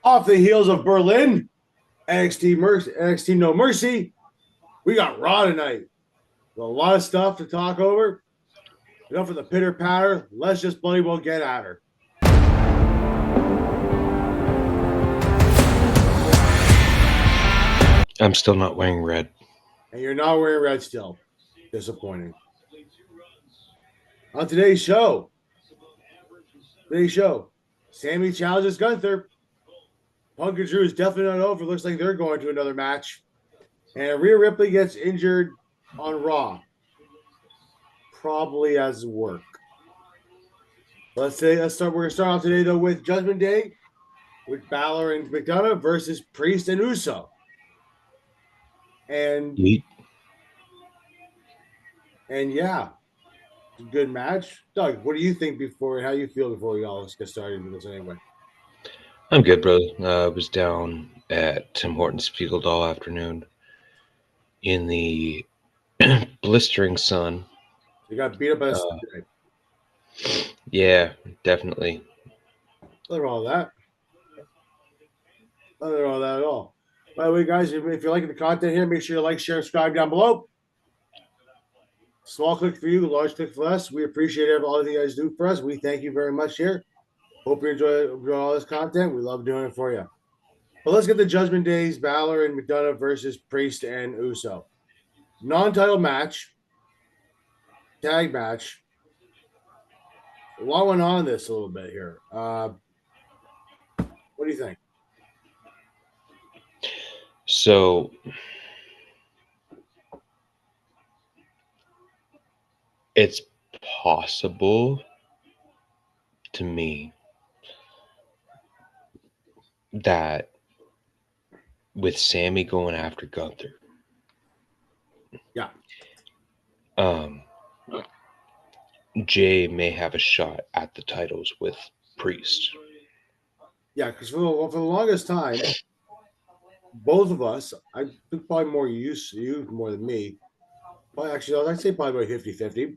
Off the heels of Berlin, NXT No Mercy, we got Raw tonight. A lot of stuff to talk over. Enough for the pitter patter. Let's just bloody well get at her. I'm still not wearing red. And you're not wearing red still. Disappointing. On today's show, Sami challenges Gunther. Punk and Drew is definitely not over. Looks like they're going to another match. And Rhea Ripley gets injured on Raw. Probably as work. We're gonna start off today though with Judgment Day, with Balor and McDonough versus Priest and Uso. And yeah, good match. Doug, what do you think how you feel before we all get started with this anyway? I'm good, brother. I was down at Tim Hortons Field all afternoon in the blistering sun. You got beat up by the sun today. Yeah, definitely. Nothing wrong with that. Nothing wrong with that at all. By the way, guys, if you're liking the content here, make sure you like, share, subscribe down below. Small click for you, large click for us. We appreciate all that you guys do for us. We thank you very much here. Hope you enjoy all this content. We love doing it for you. But let's get the Judgment Days, Balor and McDonough versus Priest and Uso. Non-title match. Tag match. A lot went on this a little bit here. What do you think? So, it's possible to me that with Sami going after Gunther, yeah, Jay may have a shot at the titles with Priest. Yeah, because for the longest time, both of us, I think probably more you more than me. Well, actually, I'd say probably about 50-50.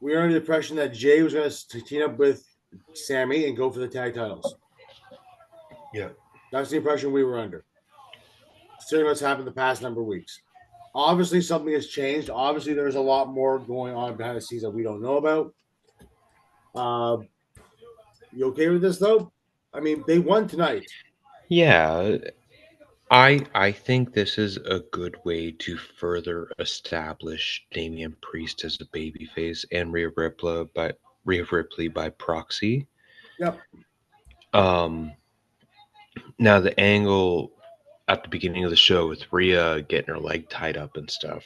We were under the impression that Jay was going to team up with Sami and go for the tag titles. Yeah. That's the impression we were under. Considering what's happened the past number of weeks. Obviously, something has changed. Obviously, there's a lot more going on behind the scenes that we don't know about. You okay with this, though? I mean, they won tonight. Yeah. I think this is a good way to further establish Damian Priest as a babyface and Rhea Ripley by proxy. Yep. Now the angle at the beginning of the show with Rhea getting her leg tied up and stuff.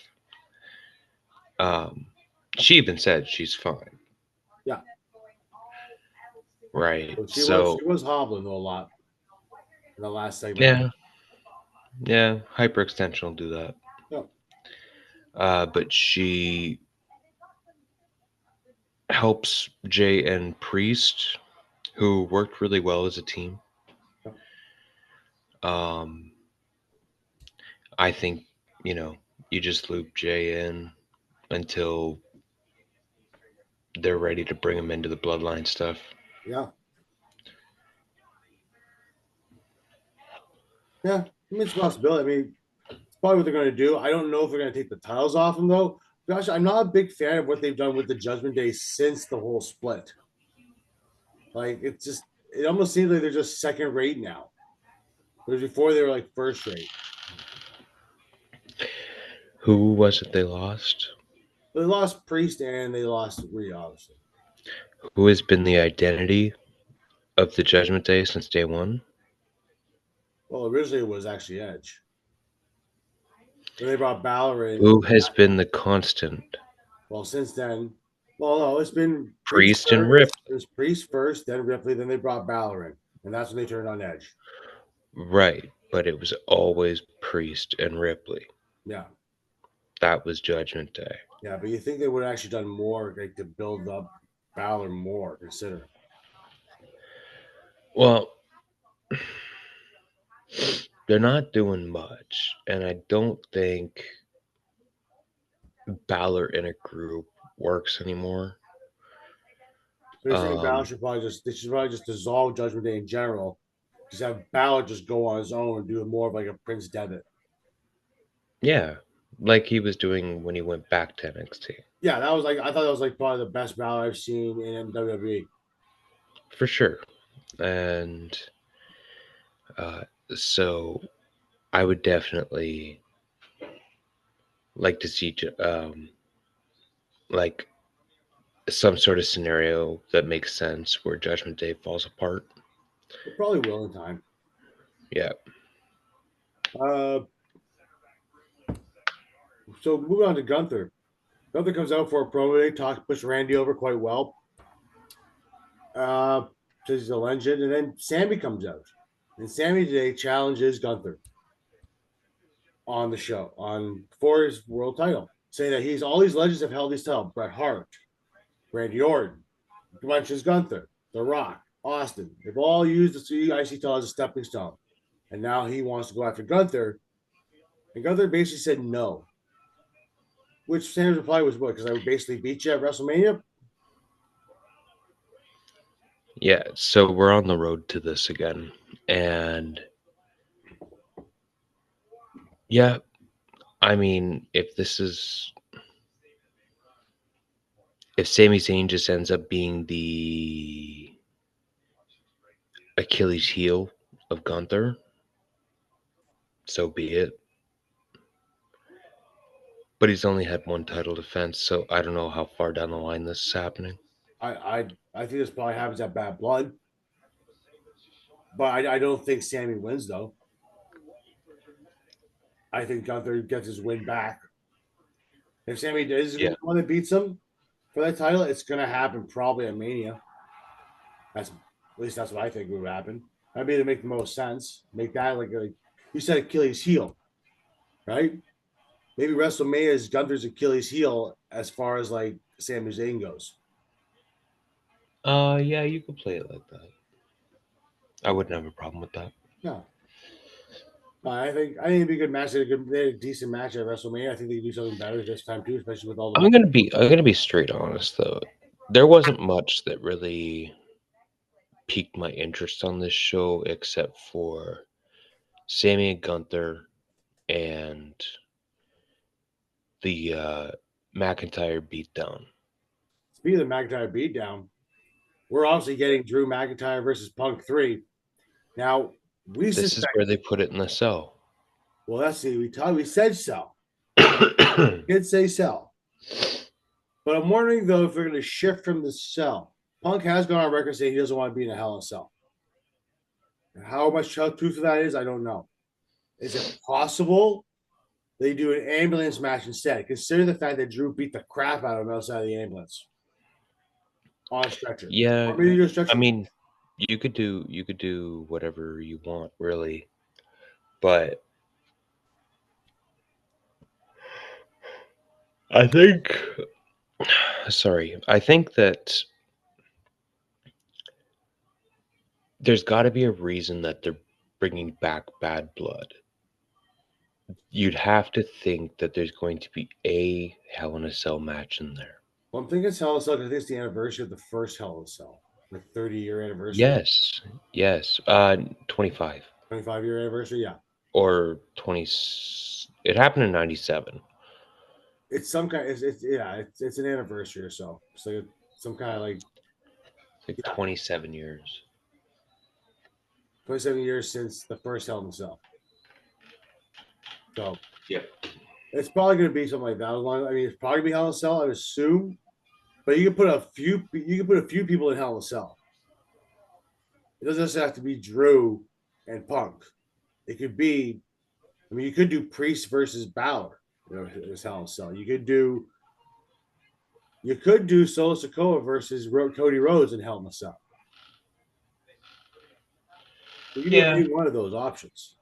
She even said she's fine. Yeah. Right. She was hobbling though a lot in the last segment. Yeah. Yeah, hyperextension will do that. Yeah. But she helps Jay and Priest, who worked really well as a team. I think, you just loop Jay in until they're ready to bring him into the bloodline stuff. Yeah. Yeah, I mean, it's a possibility. I mean, it's probably what they're going to do. I don't know if they're going to take the titles off them, though. Gosh, I'm not a big fan of what they've done with the Judgment Day since the whole split. Like, it almost seems like they're just second rate now. Whereas before they were like first rate. Who was it they lost? They lost Priest and they lost Rhea, obviously. Who has been the identity of the Judgment Day since day one? Well, originally it was actually Edge. Then they brought Balor in. Who has been the constant? Well, since then, no, it's been Priest and Ripley. It was Priest first, then Ripley, then they brought Balor in. And that's when they turned on Edge. Right, but it was always Priest and Ripley. Yeah. That was Judgment Day. Yeah, but you think they would have actually done more like to build up Balor more, considering. Well, they're not doing much, and I don't think Balor in a group works anymore. They're saying Balor should probably just dissolve Judgment Day in general. Just have Balor just go on his own and do more of like a Prince Devitt. Yeah, like he was doing when he went back to NXT. Yeah, that was like I thought that was like probably the best Balor I've seen in WWE. For sure. And so I would definitely like to see like some sort of scenario that makes sense where Judgment Day falls apart. It probably will in time. Yeah. So moving on to Gunther. Gunther comes out for a promo. They push Randy over quite well. Says he's a legend, and then Sami comes out, and Sami today challenges Gunther on the show for his world title, saying that he's all these legends have held these titles: Bret Hart, Randy Orton, Dimensions Gunther, The Rock, Austin. They've all used the IC title as a stepping stone, and now he wants to go after Gunther, and Gunther basically said no. Which Sami's reply was what? Because I would basically beat you at WrestleMania. Yeah. So we're on the road to this again. And yeah, I mean, if Sami Zayn just ends up being the Achilles heel of Gunther, so be it. But he's only had one title defense, so I don't know how far down the line this is happening. I think this probably happens at Bad Blood, but I don't think Sami wins though. I think Gunther gets his win back. If Sami is the one that beats him for that title, it's gonna happen probably at Mania. At least that's what I think would happen. That'd be to make the most sense. Make that like you said Achilles heel, right? Maybe WrestleMania is Gunther's Achilles heel as far as like Sami Zayn goes. Yeah, you could play it like that. I wouldn't have a problem with that. No. I think it'd be a good match. They had a decent match at WrestleMania. I think they could do something better this time too, especially with all the. I'm gonna be straight honest though. There wasn't much that really piqued my interest on this show except for Sami and Gunther and the McIntyre beatdown. Speaking of the McIntyre beatdown, we're obviously getting Drew McIntyre versus Punk 3. Now this is where they put it in the cell. Well, let's see. We said cell. Did say cell. But I'm wondering though if they're going to shift from the cell. Punk has gone on record saying he doesn't want to be in a Hell in a Cell. How much truth of that is, I don't know. Is it possible they do an ambulance match instead? Consider the fact that Drew beat the crap out of him outside of the ambulance on a stretcher. Yeah, or maybe do a stretcher. I mean, you could do whatever you want, really, but I think that there's got to be a reason that they're bringing back Bad Blood. You'd have to think that there's going to be a Hell in a Cell match in there. Well, I'm thinking it's Hell in a Cell because I think it's the anniversary of the first Hell in a Cell, the 30-year anniversary. Yes. 25. 25-year anniversary, yeah. Or 20. It happened in 97. It's some kind. It's an anniversary or so. It's like some kind of like. It's like 27 years. 27 years since the first Hell in a Cell. So yeah, it's probably going to be something like that. I mean, it's probably going to be Hell in a Cell, I would assume. But you can put a few people in Hell in a Cell. It doesn't necessarily have to be Drew and Punk. It could be. I mean, you could do Priest versus Balor. It's Hell in a Cell. You could do Solo Sikoa versus Cody Rhodes in Hell in a Cell. You can do any one of those options.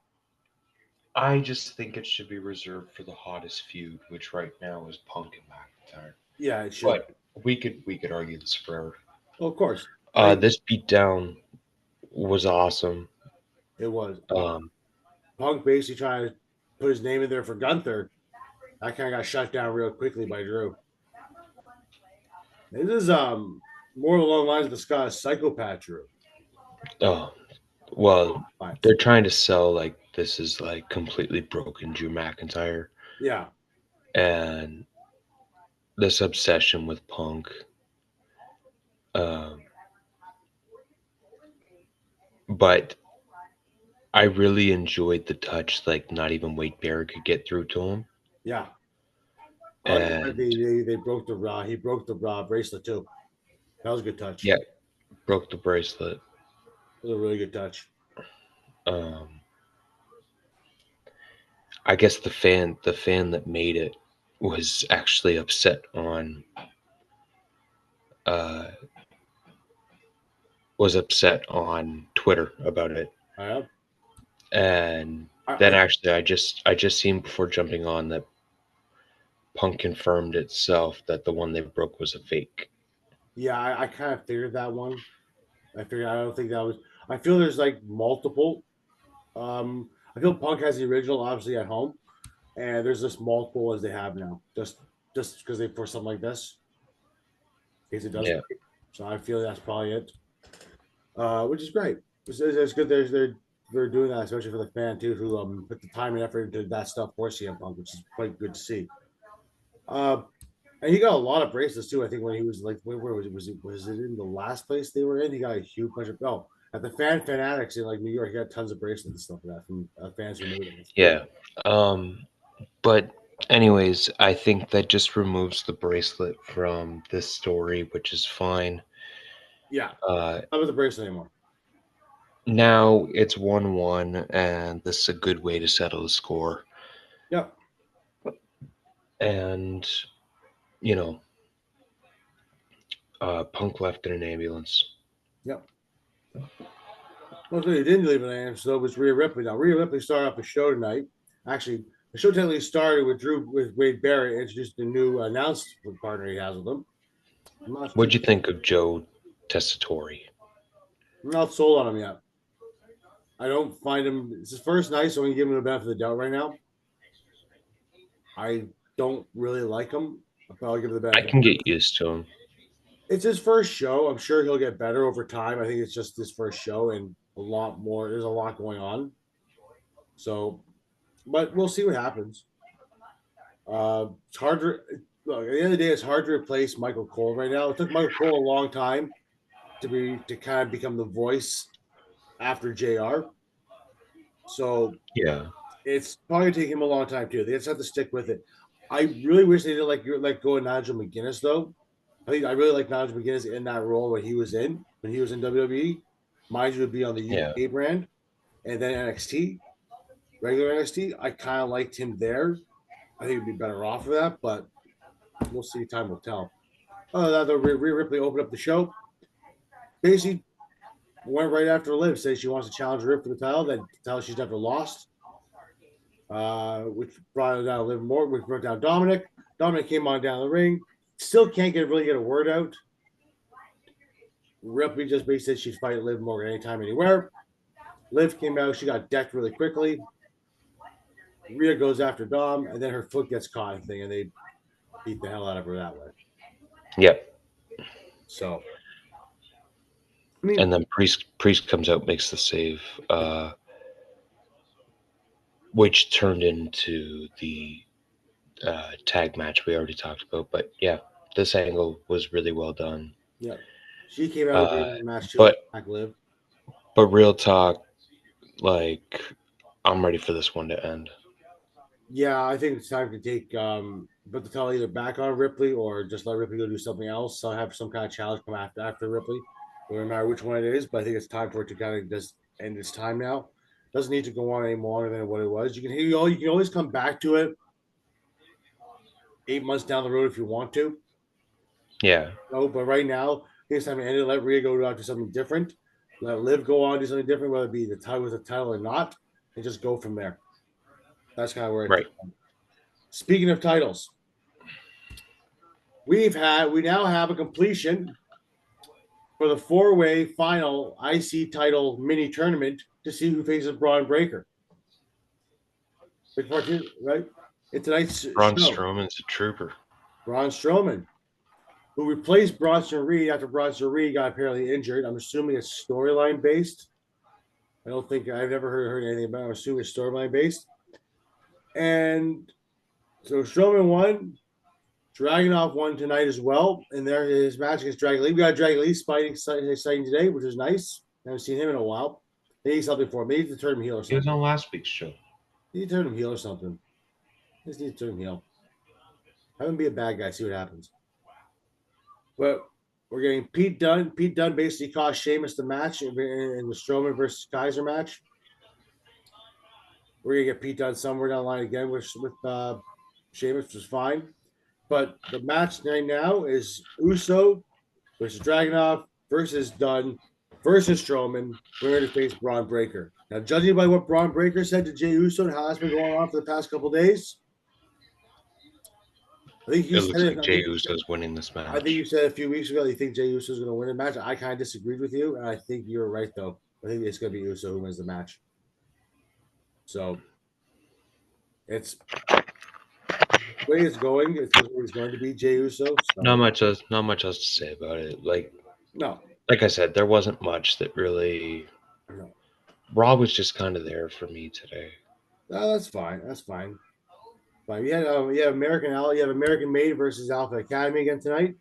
I just think it should be reserved for the hottest feud, which right now is Punk and McIntyre. Yeah, it should. But we could argue this forever. Well, of course. This beatdown was awesome. It was. Punk basically trying to put his name in there for Gunther. That kind of got shut down real quickly by Drew. This is more along the lines of the Scott psychopath Drew. Oh, well, But, they're trying to sell like this is like completely broken Drew McIntyre yeah, and this obsession with Punk. Um, but I really enjoyed the touch, like not even Wade Barrett could get through to him. yeah. I like the fact And they broke the Raw. He broke the Raw bracelet too. That was a good touch. yeah, broke the bracelet. That was a really good touch. Um, I guess the fan that made it was actually upset uh, on Twitter about it. I, And then I actually I just seen before jumping on that Punk confirmed itself that the one they broke was a fake. yeah, I kind of figured that one. I figured I don't think that was. I feel there's like multiple. I feel Punk has the original obviously at home, and there's just multiple as they have now. Just because they for something like this, in case it does Yeah. break. So I feel that's probably it. Which is great. It's good. They're doing that, especially for the fan too, who put the time and effort into that stuff for CM Punk, which is quite good to see. Uh, and he got a lot of bracelets too. I think when he was like, where was it? Was it in the last place they were in? He got a huge bunch of at the fanatics in like New York. He got tons of bracelets and stuff like that from fans who made it. It's cool. Yeah. Um, but anyways, I think that just removes the bracelet from this story, which is fine. Yeah, Uh, not with the bracelet anymore. now it's 1-1, and this is a good way to settle the score. Yep. And you know, Punk left in an ambulance. Yep. Well, he didn't leave an ambulance though. Was Rhea Ripley. Now Rhea Ripley started off the show tonight. Actually, the show technically started with Wade Barrett introduced the new announced partner he has with him. What'd you think of Joe Tessitore? I'm not sold on him yet. I don't find him. It's his first night, so I'm gonna give him the benefit of the doubt right now. I don't really like him, but I'll give him the I benefit. can get used to him. It's his first show. I'm sure he'll get better over time. I think it's just his first show and a lot more. There's a lot going on. So, but we'll see what happens. It's hard to look at the end of the day. It's hard to replace Michael Cole right now. It took Michael Cole a long time to kind of become the voice after JR. So Yeah. it's probably gonna take him a long time too. They just have to stick with it. I really wish they didn't let go of Nigel McGuinness though. I really like Nigel McGuinness in that role when he was in WWE. Mind you, would be on the Yeah. UK brand and then NXT, regular NXT. I kind of liked him there. I think he'd be better off for that, but we'll see. Time will tell. Other than that, Rhea Ripley opened up the show. Basically, went right after Liv, said she wants to challenge Rip for the title. That title she's never lost. Which brought it down Liv more, which brought down Dominic. Dominic came on down the ring. Still can't really get a word out. Ripley just basically said she'd fight Liv Morgan anytime, anywhere. Liv came out. She got decked really quickly. Rhea goes after Dom, and then her foot gets caught and they beat the hell out of her that way. Yep. So, And then Priest comes out, makes the save, which turned into the tag match we already talked about. But yeah, this angle was really well done. yeah, she came out with the match too. But Liv. But real talk, like I'm ready for this one to end. Yeah, I think it's time to take put the title either back on Ripley or just let Ripley go do something else. So have some kind of challenge come after Ripley. It doesn't matter which one it is, but I think it's time for it to kind of just end its time now. Doesn't need to go on any longer than what it was. You can always come back to it 8 months down the road if you want to. Yeah. No, but right now, it's time to end it. Let Rhea go out to something different. Let Liv go on do something different, whether it be the title with the title or not, and just go from there. That's kind of where right. Speaking of titles, we now have a completion for the 4-way final IC title mini tournament to see who faces Braun Breaker. Big part two, right? It's tonight's Braun show. Strowman's a trooper. Braun Strowman. who replaced Bronson Reed after Bronson Reed got apparently injured. I'm assuming it's storyline based. I don't think I've never heard anything about it. I'm assuming it's storyline based. And so Strowman won. Dragunov won tonight as well. And there his match against Dragon Lee. We got Dragon Lee fighting today, which is nice. I haven't seen him in a while. They need something for him. They need to turn him heel or He was something. on last week's show. They need to turn him heel or something. They just need to turn him heel. Have him be a bad guy, see what happens. But we're getting Pete Dunne. Pete Dunne basically cost Sheamus the match in the Strowman versus Kaiser match. We're gonna get Pete Dunne somewhere down the line again with Sheamus, which is fine. But the match right now is Uso versus Dragunov versus Dunne versus Strowman. We're going to face Braun Breaker. Now, judging by what Braun Breaker said to Jey Uso and how that's been going on for the past couple of days, I think It looks like Jey Uso's winning this match. I think you said a few weeks ago you think Jey Uso is going to win the match. I kind of disagreed with you, and I think you're right though. I think it's going to be Uso who wins the match. So it's the way it's going. It's going to be Jey Uso. So. Not much else to say about it. Like I said, there wasn't much that really. No. Raw was just kind of there for me today. No, that's fine. That's fine. But you have American Made versus Alpha Academy again tonight.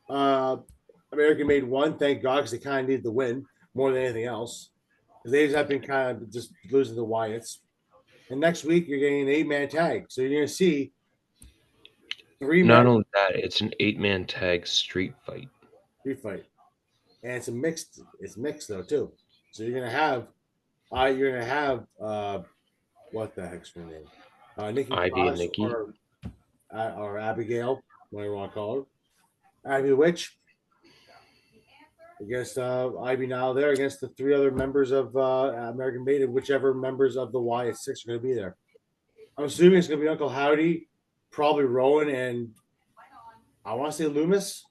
American Made won, thank God, because they kind of needed the win more than anything else. Because they have been kind of just losing the Wyatts. And next week you're getting an 8-man tag, so you're going to see 3 men. Not only that, it's an 8-man tag street fight. And it's mixed though too. So you're going to have what the heck's her name? Nikki Ivy Cross and Nikki. Or Abigail, whatever you want to call her. Ivy the Witch against Ivy now there against the 3 other members of American Made, and whichever members of the Wyatt 6 are going to be there. I'm assuming it's going to be Uncle Howdy, probably Rowan, and I want to say Loomis.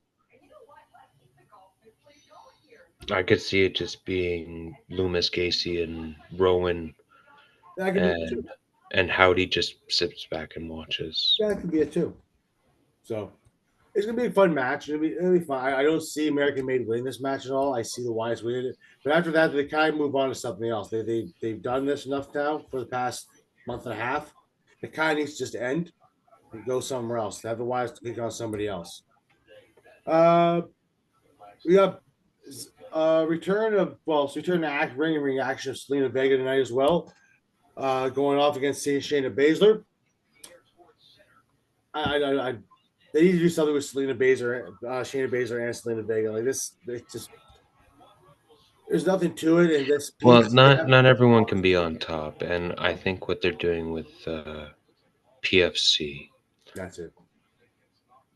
I could see it just being Loomis, Gacy, and Rowan, and Howdy just sits back and watches. That could be it too. So it's gonna be a fun match. It'll be fun. I don't see American Made winning this match at all. I see the Wyatts winning it, but after that, they kind of move on to something else. They've done this enough now for the past month and a half. It kind of needs to just end and go somewhere else. Have the Wyatts pick on somebody else. We got return to ring action of Selena Vega tonight as well. Going off against Shayna Baszler. They need to do something with Shayna Baszler and Selena Vega. Like this, just there's nothing to it. And this. Well, not everyone can be on top, and I think what they're doing with PFC. That's it.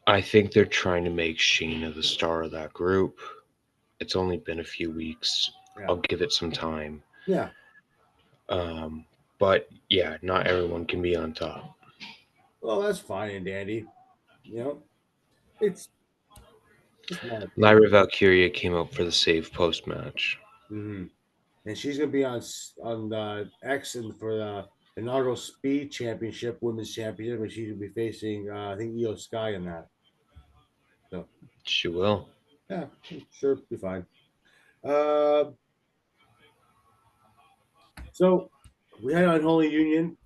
I think they're trying to make Shayna the star of that group. It's only been a few weeks. Yeah. I'll give it some time. Yeah. But yeah, not everyone can be on top. Well, that's fine and dandy. You know, it's Lyra Valkyria came out for the save post match. Mm-hmm. And she's gonna be on X and for the inaugural Speed Championship, Women's Championship, and she's gonna be facing I think Io Sky in that. So she will. Yeah, sure, be fine. So we had Unholy Union,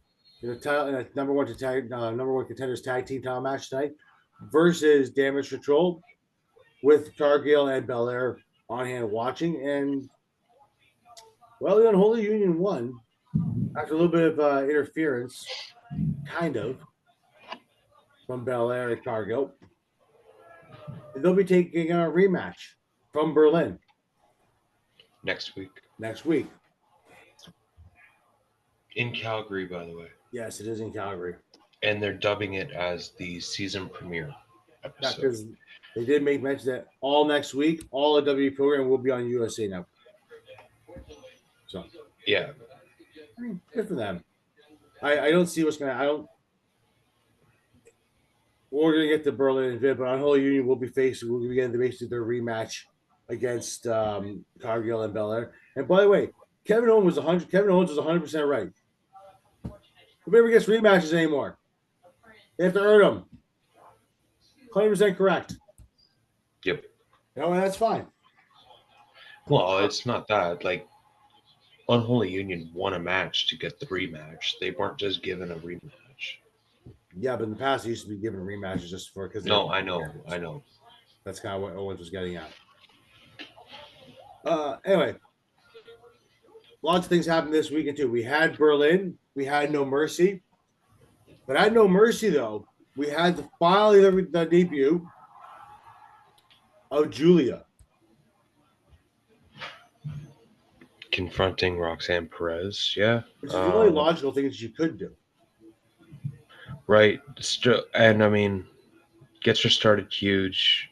number one contenders tag team title match tonight versus Damage Control with Cargill and Belair on hand watching, and well, the Unholy Union won after a little bit of interference, kind of, from Belair and Cargill. And they'll be taking a rematch from Berlin next week. In Calgary, by the way. Yes, it is in Calgary. And they're dubbing it as the season premiere episode. Because they did make mention that all next week, all the WWE program will be on USA now. So yeah, I mean, good for them. I don't see what's gonna. We're gonna get to Berlin in a bit, but Unholy Union will be getting basically their rematch against Cargill and Belair. And by the way, Kevin Owens was 100% right. Who ever gets rematches anymore? They have to earn them. 100% correct. No, that's fine. Well, it's not that. Like, Unholy Union won a match to get the rematch. They weren't just given a rematch. Yeah, but in the past, they used to be given rematches just for because they were No, I know, players. I know. That's kind of what Owens was getting at. Anyway, lots of things happened this weekend too. We had Berlin, we had No Mercy, but at No Mercy though, we had finally the debut of Julia. Confronting Roxanne Perez, yeah. Which is the only logical thing that you could do. Right. And I mean, gets her started huge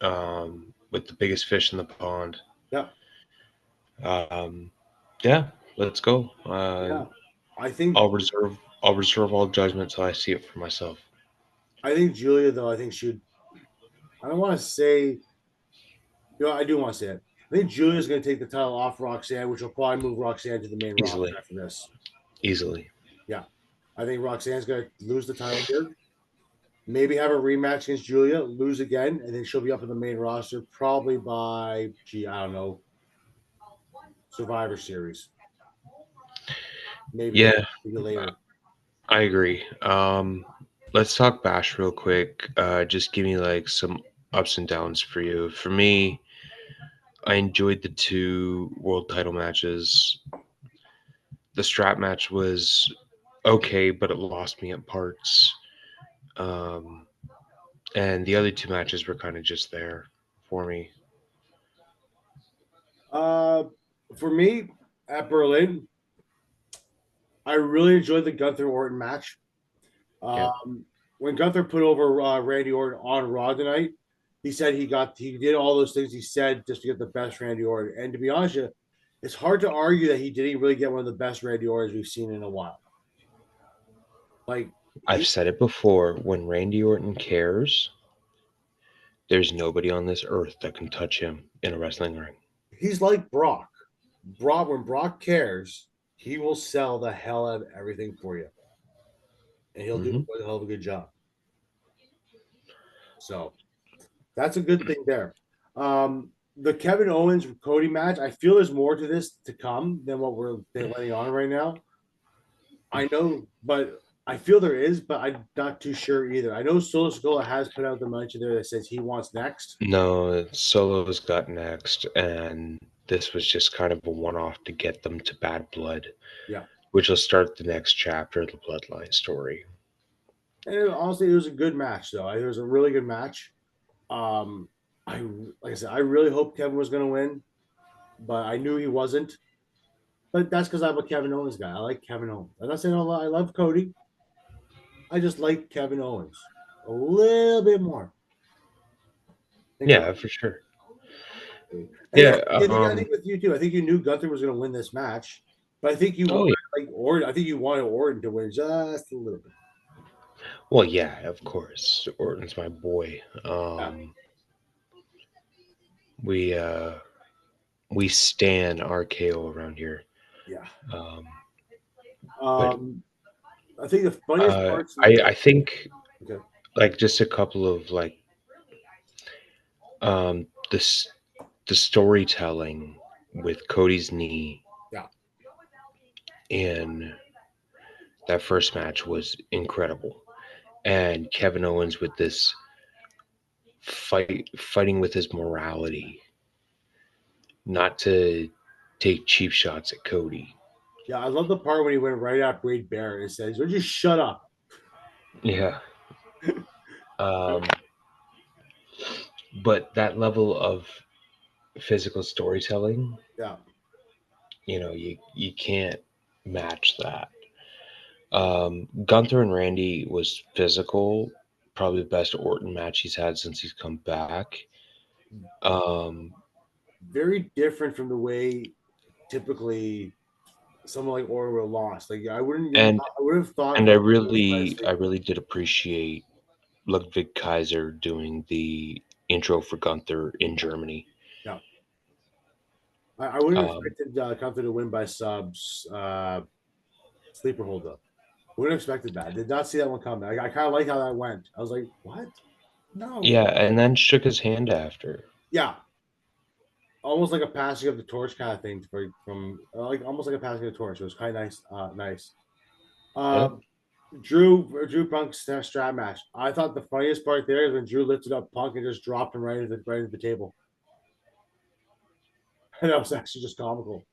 with the biggest fish in the pond. Yeah, Um, yeah, let's go. yeah. I think I'll reserve I'll reserve all judgment till I see it for myself. I think Julia though. I think she would. I don't want to say. I do want to say it. I think Julia's going to take the title off Roxanne, which will probably move Roxanne to the main roster Easily. after this. Easily. Yeah, I think Roxanne's going to lose the title here. Maybe have a rematch against Julia, lose again, and then she'll be up in the main roster probably by, I don't know, Survivor Series. Maybe Yeah, later. I agree. Let's talk Bash real quick. Just give me like some ups and downs for you. For me, I enjoyed the two world title matches. The strap match was okay, but it lost me at parts. Um, and the other two matches were kind of just there for me. Uh, for me, at Berlin, I really enjoyed the Gunther Orton match. Yeah, When Gunther put over Randy Orton on Raw tonight, he said he did all those things he said just to get the best Randy Orton. And to be honest, it's hard to argue that he didn't really get one of the best Randy Ortons we've seen in a while. Like I've he said it before. When Randy Orton cares, there's nobody on this earth that can touch him in a wrestling ring. he's like Brock. When Brock cares, he will sell the hell out of everything for you, and he'll do Hmm. a hell of a good job. So that's a good thing there. The Kevin Owens Cody match, I feel there's more to this to come than what we're letting on right now. I know, but I feel there is, but I'm not too sure either. I know Solo Sikoa has put out the mention there that says he wants next. No, Solo's got next, and this was just kind of a one-off to get them to Bad Blood, Yeah, which will start the next chapter of the Bloodline story. and honestly, it was a good match though. It was a really good match. Um, I like I said, I really hoped Kevin was going to win, but I knew he wasn't. But that's because I'm a Kevin Owens guy. I like Kevin Owens. I'm not saying I love Cody. I just like Kevin Owens a little bit more than Cody. Yeah, for sure. And Yeah. I think with you too. I think you knew Gunther was going to win this match, but I think you Oh wanted yeah. like Orton. I think you wanted Orton to win just a little bit. Well, yeah, of course. Orton's my boy. Yeah, We we stan RKO around here. yeah. Um, but Um, I think the funniest parts of I this. think Okay. like just a couple of like this the storytelling with Cody's knee Yeah, in that first match was incredible, and Kevin Owens with this fighting with his morality, not to take cheap shots at Cody. yeah. I love the part when he went right at Wade Barrett and says, "Would you shut up?" Yeah. Um, but that level of physical storytelling, Yeah, you can't match that. Gunther and Randy was physical, probably the best Orton match he's had since he's come back. Um, very different from the way typically someone like Orton would have lost. Like and I would have thought and Gunther would have led I sleeper. really did appreciate Ludwig Kaiser doing the intro for Gunther in Germany. Yeah, I wouldn't have Um, expected Gunther to win by subs. Sleeper hold up. Wouldn't have expected that. Did not see that one coming. I kind of like how that went. I was like, what? No. yeah, and then shook his hand after. Yeah, almost like a passing of the torch kind of thing from like almost like a passing of the torch. It was kind of nice. Nice. Yeah. Drew Punk's strap match. I thought the funniest part there is when Drew lifted up Punk and just dropped him right into the table. And that was actually just comical.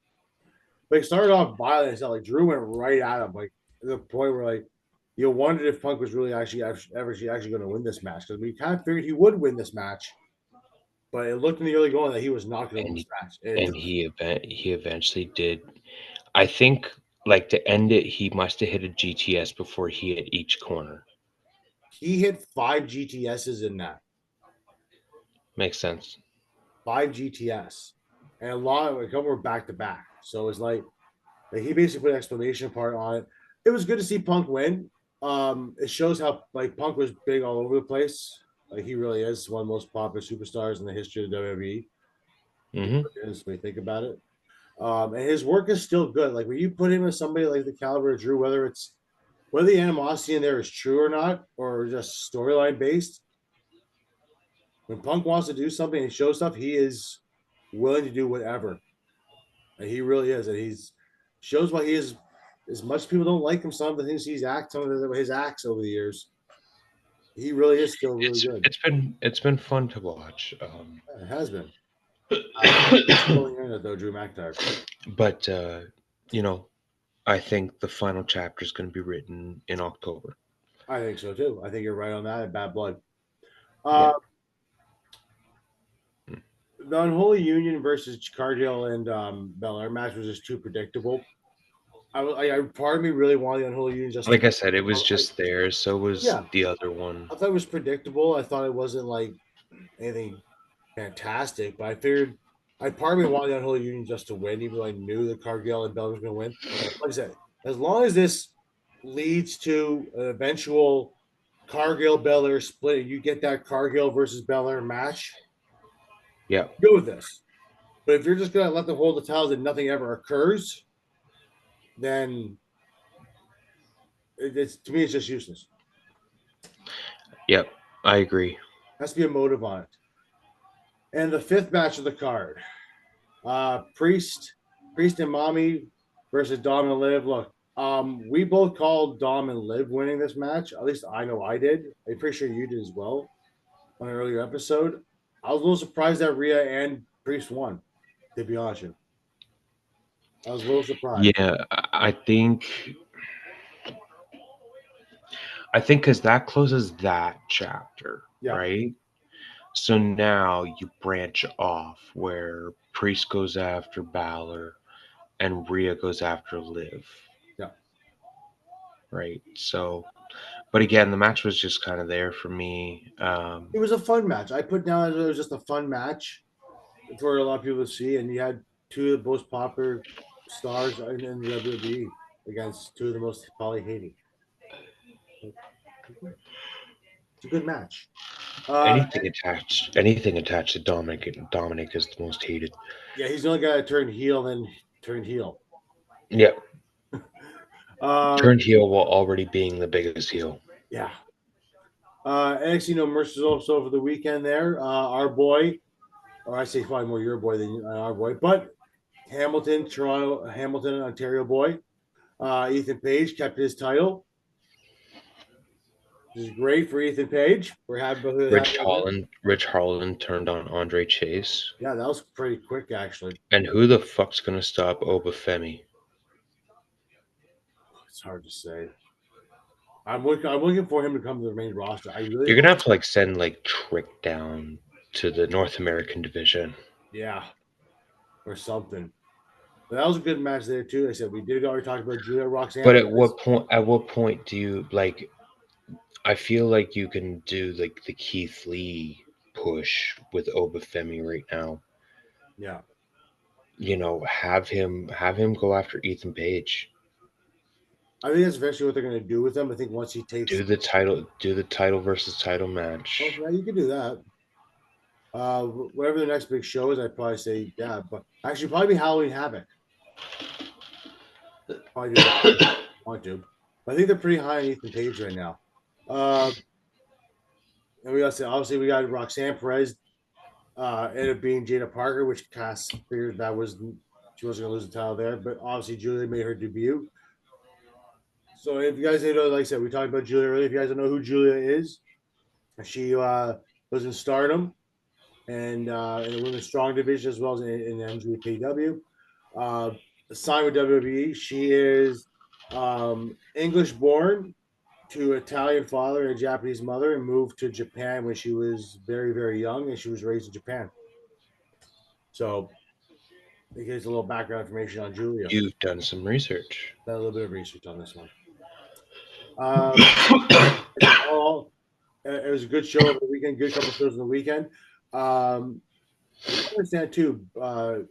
But it started off violent. So like Drew went right at him, like to the point where like you wondered if Punk was really actually going to win this match because we kind of figured he would win this match, but it looked in the early going that he was not going to win And this match. he eventually did. I think like to end it, he must have hit a GTS before he hit each corner. He hit 5 GTSs in that. Makes sense. 5 GTS. And a lot of a couple were back to back. So it's like he basically put an explanation part on it. It was good to see Punk win. It shows how like Punk was big all over the place. Like he really is one of the most popular superstars in the history of the WWE. He Hmm. really is when you think about it. And his work is still good. Like when you put him with somebody like the caliber of Drew, whether the animosity in there is true or not, or just storyline based, when Punk wants to do something and show stuff, he is willing to do whatever. And he really is. And he's shows why he is as much as people don't like him, some of the things some of his acts over the years, he really is still really good. It's been fun to watch. It has been. I'm still hearing it though, Drew McIntyre. But you know, I think the final chapter is going to be written in October. I think so too. I think you're right on that. Bad blood. Yeah. Uh, the Unholy Union versus Cargill and Belair match was just too predictable. Part of me really wanted the Unholy Union just to. Like I said, it was I, just there. So was yeah, the other one. I thought it was predictable. I thought it wasn't like anything fantastic, but I figured I part of me wanted the Unholy Union just to win, even though I knew that Cargill and Belair was going to win. Like I said, as long as this leads to an eventual Cargill Belair split, you get that Cargill versus Belair match. Yeah. Go with this. But if you're just going to let them hold the titles and nothing ever occurs, then it's to me it's just useless. Yep. I agree. Has to be a motive on it. And the fifth match of the card, Priest and Mommy versus Dom and Liv. Look, we both called Dom and Liv winning this match. At least I know I did. I'm pretty sure you did as well on an earlier episode. I was a little surprised that RHEA and Priest won. To be honest, with you. I was a little surprised. Yeah, I think because that closes that chapter, Yeah, right? So now you branch off where Priest goes after Balor and Rhea goes after Liv, yeah. right? So, but again, the match was just kind of there for me. It was a fun match. I put down as it was just a fun match for a lot of people to see, and you had two of the most popular stars in the WWE against two of the most probably hated. It's a good match. Uh, Anything attached to Dominic is the most hated. yeah, he's the only guy that turned heel, then turned heel. Yeah, Um, turned heel while already being the biggest heel. yeah. NXT No Mercy also over the weekend there. Our boy, or I say probably more your boy than our boy, but Hamilton, Ontario boy. Ethan Page kept his title, which is great for Ethan Page. We're happy about that. Rich Holland turned on Andre Chase. Yeah, that was pretty quick actually. And who the fuck's gonna stop Obafemi? It's hard to say. I'm looking for him to come to the main roster. I really You're gonna have to like send like Trick down to the North American division. yeah, or something. But that was a good match there too. I said we did already talk about Julia Roxanne. But at what point? At what point do you like? I feel like you can do like the Keith Lee push with Obafemi right now. Yeah, You know, have him go after Ethan Page. I think that's eventually what they're going to do with him. I think once he takes Do the title versus title match. oh, yeah, you can do that. Whatever the next big show is, I'd probably say yeah, but actually probably be Halloween Havoc. Probably do that. Want to. I think they're pretty high on Ethan Page right now. And we got obviously we got Roxanne Perez ended up being Jada Parker, which Cass figured that was she wasn't gonna lose the title there, but obviously Julia made her debut. So if you guys didn't know, like I said, we talked about Julia earlier. If you guys don't know who Julia is, she was in Stardom and in the women's strong division as well as in NJPW. Uh, signed with WWE. She is English born to Italian father and Japanese mother and moved to Japan when she was very, very young and she was raised in Japan. So it gives a little background information on Julia. You've done some research. Done a little bit of research on this one. All it was a good show over the weekend, good couple shows on the weekend. I understand too. I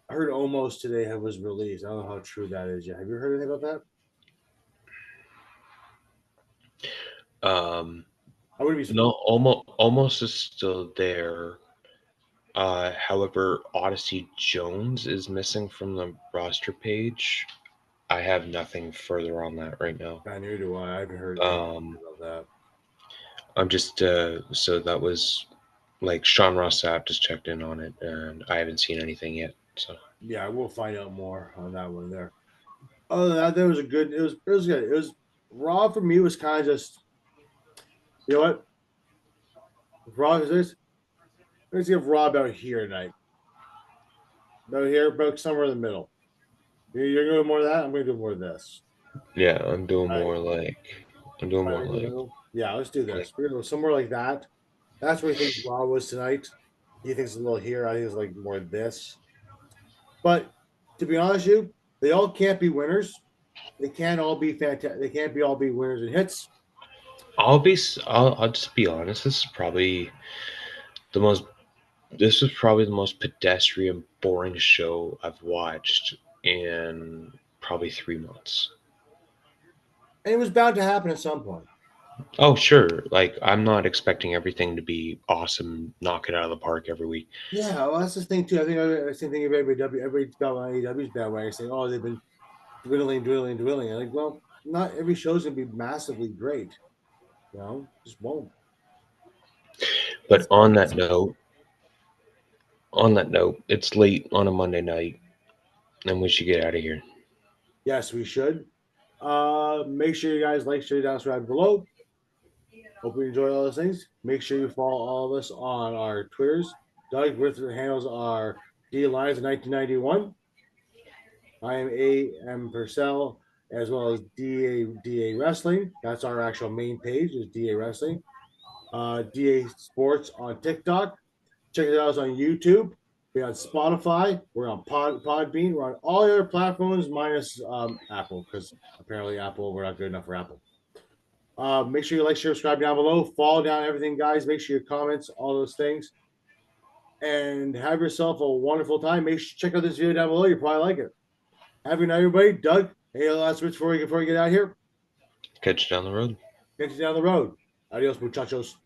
heard Almost today was released. I don't know how true that is yet. Have you heard anything about that? I wouldn't be surprised. No, almost is still there. However, Odyssey Jones is missing from the roster page. I have nothing further on that right now. Neither do I. I haven't heard anything about that. I'm just so that was like Sean Ross Sapp just checked in on it, and I haven't seen anything yet. So yeah, we'll find out more on that one there. Other than that, there was a good. It was good. It was Raw for me. Was kind of just, you know what? Raw is this. Let's give Raw about here tonight. About here, about somewhere in the middle. You're going to do more of that. I'm going to do more of this. yeah, I'm doing more like. Yeah, let's do this. We're going to go somewhere like that. That's where he thinks Raw was tonight. He thinks a little here. I think it's like more this. But to be honest with you, they all can't be winners. They can't all be fantastic. They can't be all be winners and hits. I'll just be honest. This is probably the most pedestrian, boring show I've watched in probably 3 months. And it was bound to happen at some point. Oh, sure. Like, I'm not expecting everything to be awesome, knock it out of the park every week. Yeah, well, that's the thing, too. I think the same thing everybody's got on AEW's bandwagon saying, oh, they've been dwindling. And like, well, not every show's going to be massively great. You know, just won't. But on that note, it's late on a Monday night, and we should get out of here. Yes, we should. Make sure you guys like, share, down, subscribe below. Hope you enjoy all those things. Make sure you follow all of us on our Twitters. Doug with the handles are D Lions 1991. I am A.M. Purcell, as well as DA Wrestling. That's our actual main page, is DA Wrestling. DA Sports on TikTok. Check it out on YouTube. We're on Spotify. We're on Podbean. We're on all the other platforms minus Apple, because apparently we're not good enough for Apple. Make sure you like, share, subscribe down below. Follow down everything, guys. Make sure your comments, all those things. And have yourself a wonderful time. Make sure check out this video down below. You'll probably like it. Have a good night, everybody. Doug, any last words before we get out of here? Catch you down the road. Catch you down the road. Adios, muchachos.